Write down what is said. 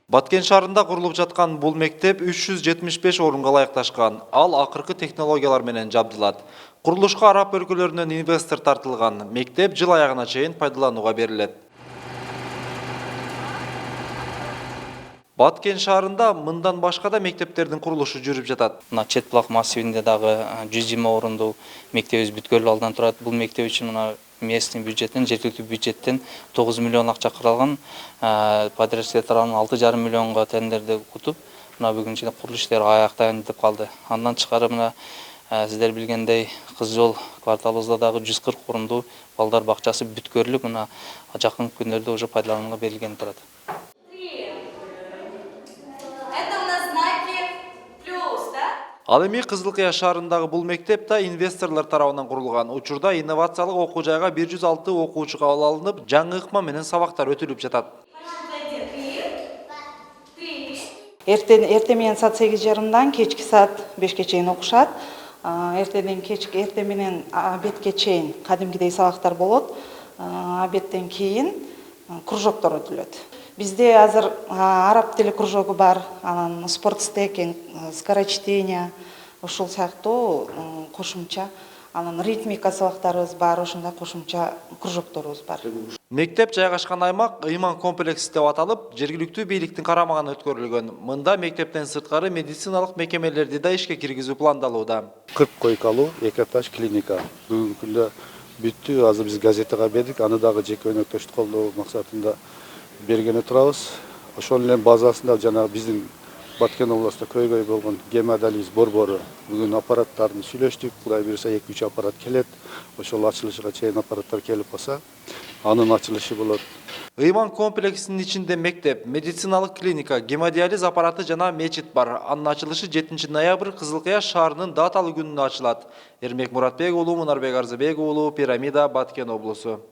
Баткен шаарында курулуп жаткан бул мектеп 375 орунга ылайыкташкан. Ал акыркы технологиялар менен жабдылат. Курулушка араб өлкөлөрүнөн инвестор тартылган. Мектеп жыл аягына чейин пайдаланууга берилет. Баткен шаарында мындан башка да мектептердин курулушу жүрүп жатат. Мына Четбулак массивинде дагы 120 орундуу мектебибиз бүткөлү алдан турат. Бул мектеп үчүн мына местный бюджеттен, жергиликтүү бюджеттен 9 миллион акча каралган. Подрядчиктер тарабынан 6,5 миллионго тендерди утуп, мына бүгүнкү курулуш иштери аяктаган деп калды. Андан тышкары мына сиздер билгендей Кыз Жол кварталыбызда дагы 140 орундуу балдар бакчасы бүткөрлүк мына жакын күндөрдө уже пайдаланууга берилген турат. Ал эми Кызылкыя шаарындагы бул мектеп да инвесторлор тарабынан курулган. Учурда инновациялык окуу жайга 106 окуучу кабыл алынып, жаңы ыкма менен сабактар өтүлүп жатат. Эрте менен саат 8:30 кечки саат 5ке чейин окушат. Эрте менен обедке чейин кадимгидей сабактар болот. Обедтен кийин кружоктор өтүлөт. Бизде азыр араб тили кружогу бар, анан спорт стекинг, скорочтение, ушул сыяктуу кошумча, анан ритмика сабактарыбыз бар, ошондой кошумча кружокторубуз бар. Мектеп жайгашкан аймак Ыйман комплекси деп аталып, жергиликтүү бийликтин карамагына өткөрүлгөн. Мында мектептен сырткары медициналык мекемелерди да ишке киргизүү пландалууда. 40 койкалуу 2 этаж клиника бүгүнкү күндө бүттү. Азыр биз газетага бердик, аны дагы жеке өнөктөштүк колдоо максатында бергени турабыз. Ошол эле базасында жана биздин Баткен областында көйгөй болгон гемодиализ борбору бүгүн аппараттарын сүйлөштүк. Кудай буюрса 2-3 аппарат келет. Ошол ачылышыга чейин аппараттар келип калса, анын ачылышы болот. Ыйман комплексинин ичинде мектеп, медициналык клиника, гемодиализ аппараты жана мечит бар. Анын ачылышы 7 ноябрь Кызылкыя шаарынын даталуу күнүнө ачылат. Эрмек Муратбек уулу, Мунарбек Арзыбек уулу, Пирамида, Баткен облусу.